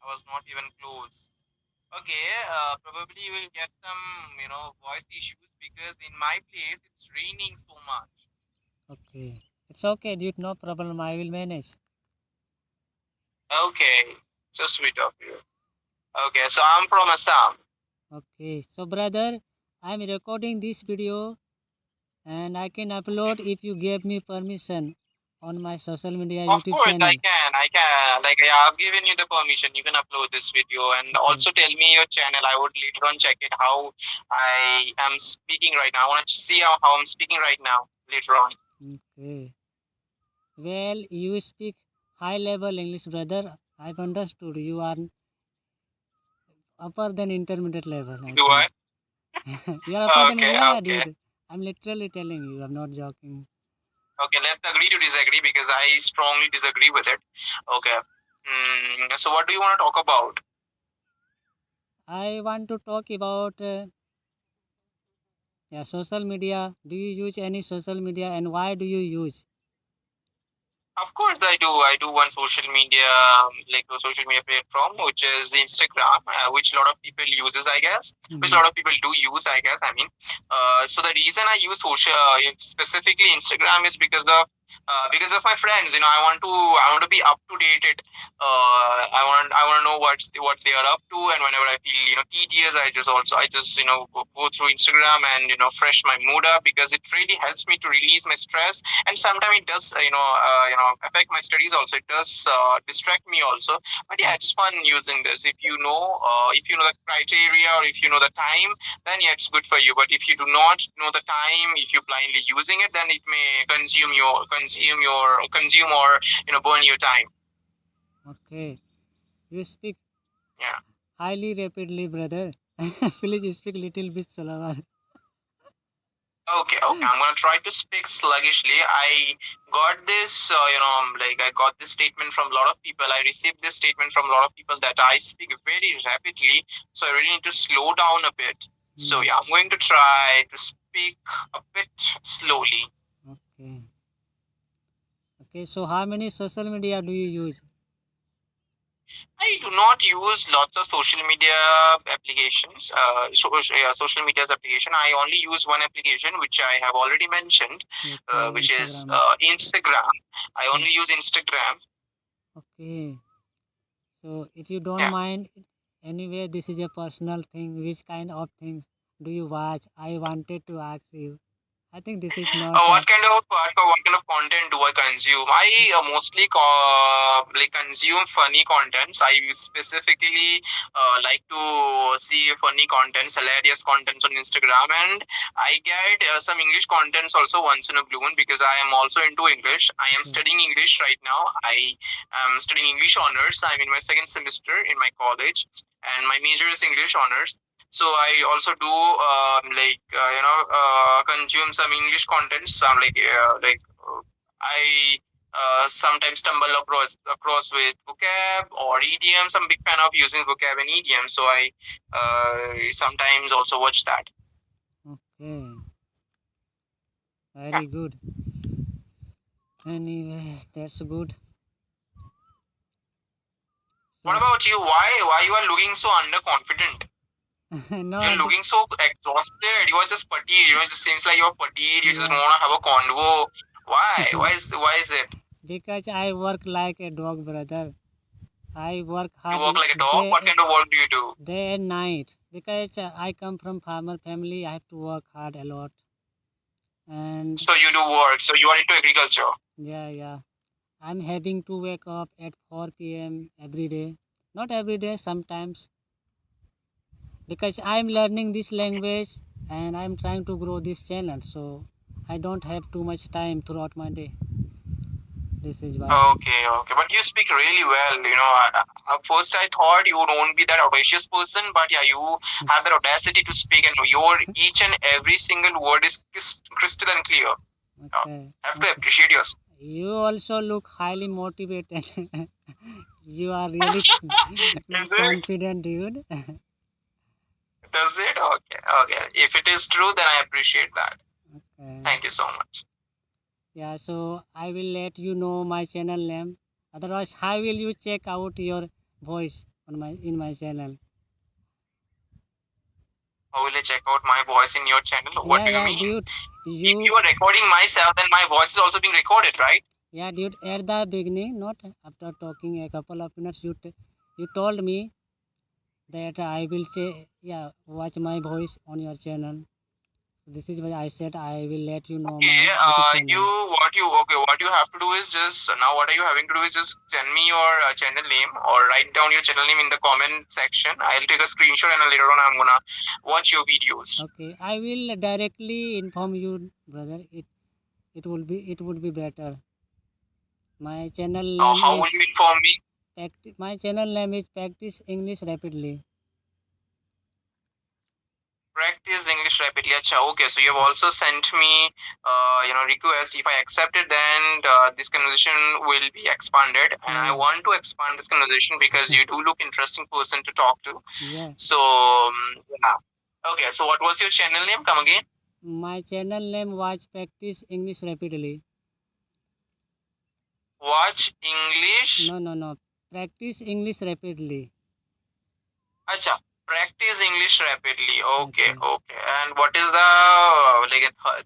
I was not even close. Okay, probably you will get some, voice issues because in my place it's raining so much. Okay. It's okay, dude. No problem. I will manage. Okay, so sweet of you. Okay, so I'm from Assam. Okay. So, brother, I'm recording this video and I can upload if you give me permission on my social media Of YouTube course, I channel. can. I can. Like, yeah, I've given you the permission. You can upload this video and Okay. also tell me your channel. I would later on check it how I am speaking right now. I want to see how I'm speaking right now later on. Okay. Well, you speak high level English, brother. I've understood you are upper than intermediate level, I Do think. I? You're upper than, Okay, yeah, okay. dude. I'm literally telling you, I'm not joking. Okay, let's agree to disagree because I strongly disagree with it. Okay. So, what do you want to talk about? I want to talk about yeah, social media. Do you use any social media and why do you use? Of course, I do. I do one social media, like a social media platform, which is Instagram, which a lot of people uses, I guess. Which a Mhm. lot of people do use, I guess. I mean, so the reason I use social, specifically Instagram, is because of my friends. I want to be up to date. I want to know what they are up to, and whenever I feel tedious, I just go through Instagram and fresh my mood up because it really helps me to release my stress, and sometimes it does affect my studies also. It does distract me also, but yeah, it's fun using this. If you know the criteria, or if you know the time, then yeah, it's good for you. But if you do not know the time, if you blindly using it, then it may consume or burn your time. Okay. You speak Yeah. highly rapidly, brother. Please speak little bit slower. Okay, okay. I'm gonna try to speak sluggishly. I got this statement from a lot of people. I received this statement from a lot of people that I speak very rapidly, so I really need to slow down a bit. So Hmm. yeah, I'm going to try to speak a bit slowly. Okay. Okay. So, how many social media do you use? I do not use lots of social media applications, social media's application. I only use one application, which I have already mentioned, Okay. which is Instagram. Instagram. I Okay. only use Instagram. Okay. So, if you don't Yeah. mind, anyway, this is a personal thing. Which kind of things do you watch? I wanted to ask you. I think this is not a. What kind of content do I consume? I mostly consume funny contents. I specifically like to see funny contents, hilarious contents on Instagram, and I get some English contents also once in a blue moon because I am also into English. I am Okay. studying English right now. I am studying English honors. I'm in my second semester in my college, and my major is English honors. So I also do consume some English contents. Some I sometimes stumble across with vocab or idioms. I'm a big fan of using vocab and idiom, so I sometimes also watch that. Okay. Yeah. Very good. Anyway, that's good. What So, about you? Why you are looking so underconfident? no, You're looking so exhausted. You are just fatigued. It just seems like you're fatigued. You just yeah, want to have a convo. Why? Why is it? because I work like a dog, brother. I work You hard work like a dog. What day, kind of work do you do? day and night because I come from farmer family. I have to work hard a lot, and So you do work. So you are into agriculture. yeah, yeah. I'm having to wake up at 4 p.m. every day. Not every day, sometimes because I'm learning this language and I'm trying to grow this channel. So I don't have too much time throughout my day. This is why. Okay, okay. But you speak really well. At first I thought you won't be that audacious person, but yeah, you have that audacity to speak, and your each and every single word is crystal and clear. Okay, Have to okay. appreciate yourself. You also look highly motivated. You are really Is it? confident, dude. Does it? Okay, okay. If it is true, then I appreciate that. Okay. Thank you so much. Yeah, so I will let you know my channel name. Otherwise, how will you check out your voice? on my channel. How will I check out my voice in your channel? What Yeah, do you yeah, mean? dude. If You you are recording myself, then my voice is also being recorded, right? Yeah, dude, at the beginning, not after talking a couple of minutes, you told me that I will say, yeah, watch my voice on your channel. This is why I said I will let you know Okay, my YouTube channel. what you have to do is just now what are you having to do is just send me your channel name or write down your channel name in the comment section. I'll take a screenshot and later on I'm gonna watch your videos. Okay, I will directly inform you, brother. It would be better. My channel name How will is you inform me? Practice English Rapidly. Practice English rapidly. Acha, okay, so you have also sent me, request. If I accept it, then this conversation will be expanded, and Yeah, I yeah, want to expand this conversation because you do look interesting person to talk to. yeah. So, yeah. Okay, so what was your channel name? Come again. My channel name was Practice English Rapidly. Watch English. No, no, no. Practice English Rapidly. Acha, practice English rapidly. Okay, Okay. okay. And what is the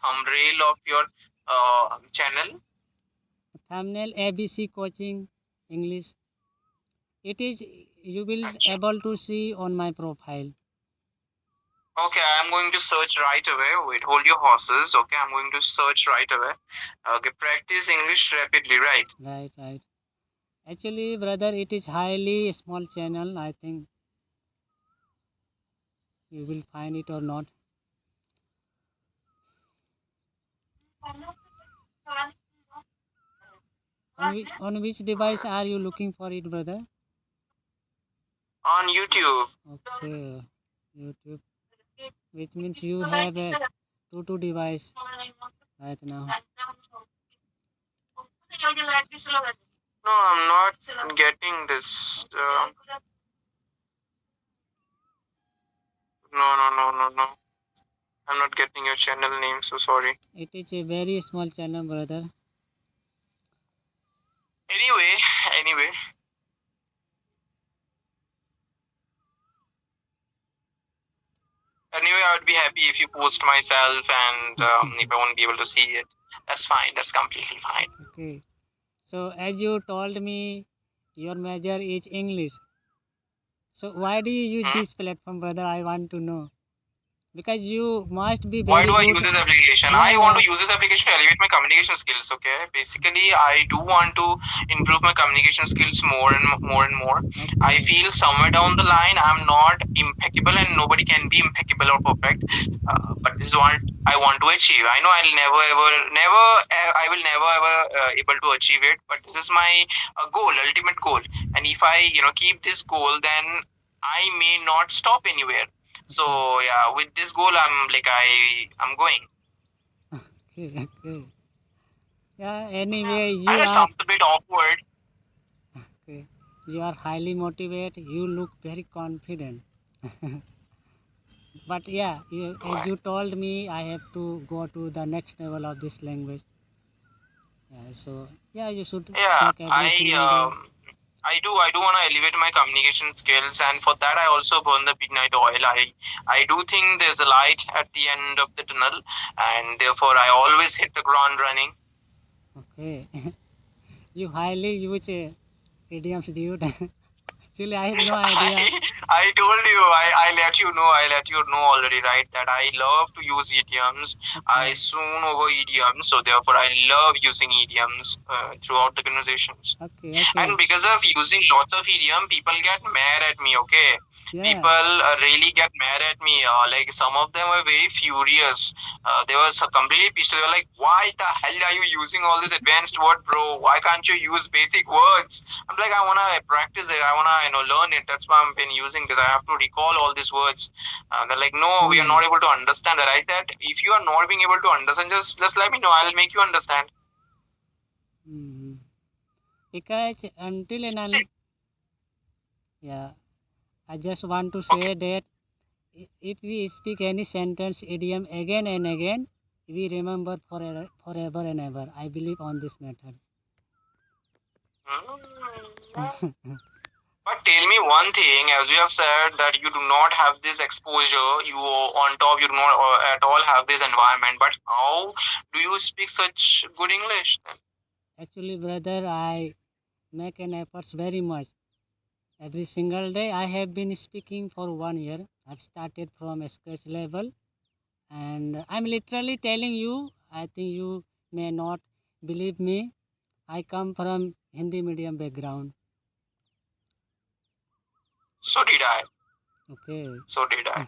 thumbnail of your channel? Thumbnail ABC Coaching English. It is you will Acha. able to see on my profile. Okay, I'm going to search right away. Wait, hold your horses. Okay, I'm going to search right away. Okay, practice English rapidly, right? Right, right. Actually, brother, it is highly small channel. I think you will find it or not. On which device are you looking for it, brother? On YouTube. Okay, YouTube. Which means you have a two device right now. No, I'm not getting this. No, no, no, no, no. I'm not getting your channel name, so sorry. It is a very small channel, brother. Anyway, anyway. Anyway, I would be happy if you post myself and if I won't be able to see it. That's fine. That's completely fine. Okay. So as you told me, your major is English. So why do you use Hmm? this platform, brother? I want to know. Because you must be Why very do I use good. this application? Yeah, I want yeah. to use this application to elevate my communication skills. Okay, basically, I do want to improve my communication skills more and more and more. I Okay. feel somewhere down the line I'm not impeccable, and nobody can be impeccable or perfect. But this is what I want to achieve. I know I'll never ever, never, I will never ever able to achieve it. But this is my goal, ultimate goal. And if I, keep this goal, then I may not stop anywhere. So Okay. yeah, with this goal, I'm going. Okay. Okay. Yeah. Anyway, I know it sounds a bit awkward. okay. You are highly motivated. You look very confident. But yeah, as you told me, I have to go to the next level of this language. Yeah. So yeah, you should Yeah, talk every single day. I do want to elevate my communication skills, and for that I also burn the midnight oil. I do think there's a light at the end of the tunnel, and therefore I always hit the ground running. Okay. You highly use idioms, dude. Actually, I have no idea. I told you, I let you know already, right? That I love to use idioms. I Okay. soon over idioms, so therefore I love using idioms throughout the conversations. Okay. Okay. And because of using lots of idiom, people get mad at me. Okay, Yeah. people really get mad at me. Like some of them were very furious. They were so completely pissed. They were like, "Why the hell are you using all this advanced word, bro? Why can't you use basic words?" I'm like, I wanna practice it. I wanna learn it. That's why I've been using this. I have to recall all these words. They're like, "No, we are Hmm. not able to understand that." I said, "If you are not being able to understand, just let me know. I'll make you understand." Hmm. Because until and yeah, I just want to Okay. say that if we speak any sentence idiom again and again, we remember forever and ever. I believe on this method. Mm. But tell me one thing, as you have said that you do not have this exposure, you on top, you do not at all have this environment. But how do you speak such good English then? Actually, brother, I make an efforts very much. Every single day, I have been speaking for 1 year. I've started from a scratch level, and I'm literally telling you. I think you may not believe me. I come from Hindi medium background. So did I. Okay. So did I.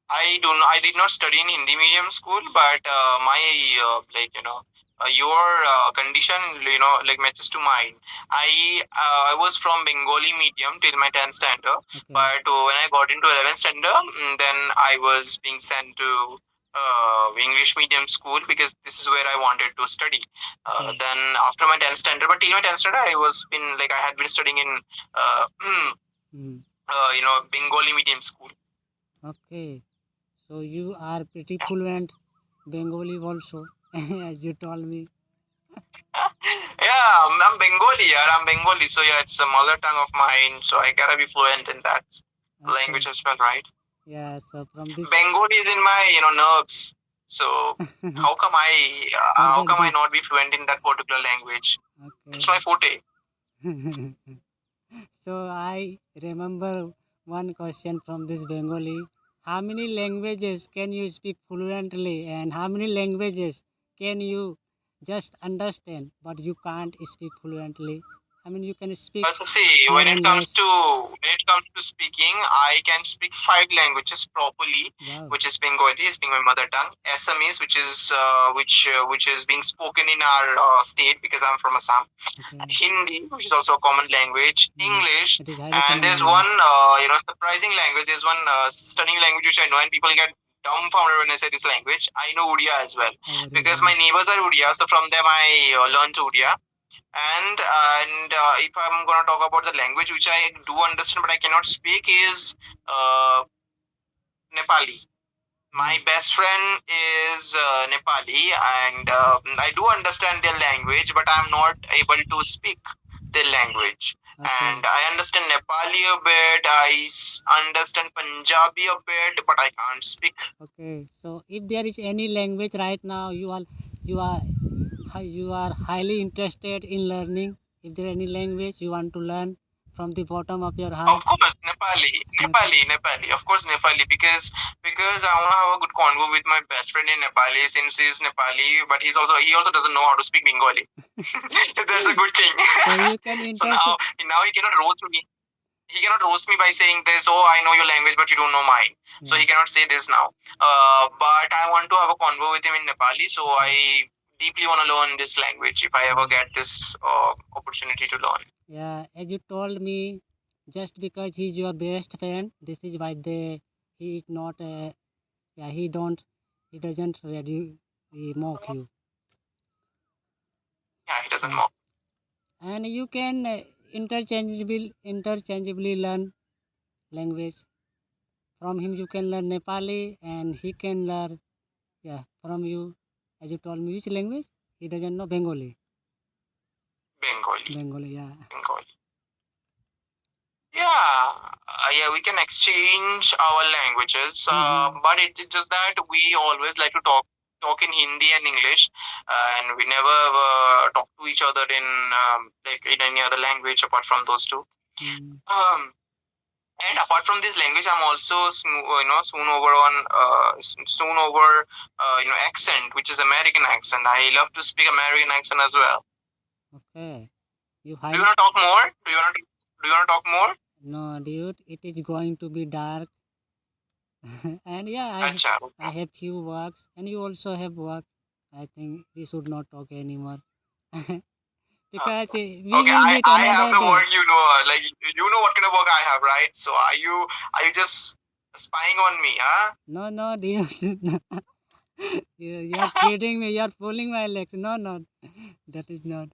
I did not study in Hindi medium school, but my your condition like matches to mine. I was from Bengali medium till my 10th standard, Okay. but when I got into 11th standard, then I was being sent to English medium school because this is where I wanted to study. Okay. Then after my 10th standard, but till my 10th standard, I had been studying in Mm. Bengali medium school. Okay. So you are pretty fluent Bengali also, as you told me. Yeah, I'm Bengali, yeah. I'm Bengali, so yeah, it's a mother tongue of mine, so I gotta be fluent in that Okay. language as well, right? Yeah. So from this, Bengali is in my nerves, so how forget come I this. not be fluent in that particular language? It's my Okay. forte. So I remember one question from this Bengali. How many languages can you speak fluently, and how many languages can you just understand but you can't speak fluently? I mean, you can speak So see, more and less. when it comes to speaking, I can speak 5 languages properly, Wow. which is Bengali, is being my mother tongue. Assamese, which is being spoken in our state because I'm from Assam. Okay. Hindi, which is also a common language. Mm. English, It is highly and common there's language. one surprising language. There's one stunning language which I know, and people get dumbfounded when I say this language. I know Odia as well Oh, very because good. my neighbors are Odia, so from them I learned Odia. And if I'm gonna talk about the language which I do understand but I cannot speak is Nepali. My Wow. best friend is Nepali, and I do understand their language, but I'm not able to speak their language. Okay. And I understand Nepali a bit. Understand Punjabi a bit, but I can't speak. Okay. So if there is any language right now you are you are highly interested in learning. If there any language you want to learn from the bottom of your heart. Of course, Nepali. Of course, Nepali because I want to have a good convo with my best friend in Nepali since he's Nepali, but he also doesn't know how to speak Bengali. That's a good thing. So you can So interchange. now he cannot roast me. He cannot roast me by saying this. Oh, I know your language, but you don't know mine. So Yeah. he cannot say this now. But I want to have a convo with him in Nepali. So Okay. I deeply want to learn this language if I ever Yeah. get this opportunity to learn. Yeah. As you told me, just because he's your best friend, this is why he is not yeah he doesn't ready he mock you. Yeah, he doesn't Yeah. know. And you can interchangeably learn language. From him you can learn Nepali and he can learn yeah from you as you told me which language he doesn't know Bengali. Bengali. Bengali, yeah. Bengali. Yeah, we can exchange our languages, Mm-hmm. but it's just that we always like to talk in Hindi and English, and we never talk to each other in like in any other language apart from those two. Mm. Um, and apart from this language, I'm also soon over accent, which is American accent. I love to speak American accent as well. Okay. You Do you highly want to talk more? Do you want to talk more? no dude it is going to be dark and yeah Acha. I have few works and you also have work. I think we should not talk anymore because we Okay, will meet I have another the day. work, like you know what kind of work I have, right? So are you just spying on me, huh? No, no, dude. You are kidding me. You are pulling my legs. No, no, that is not.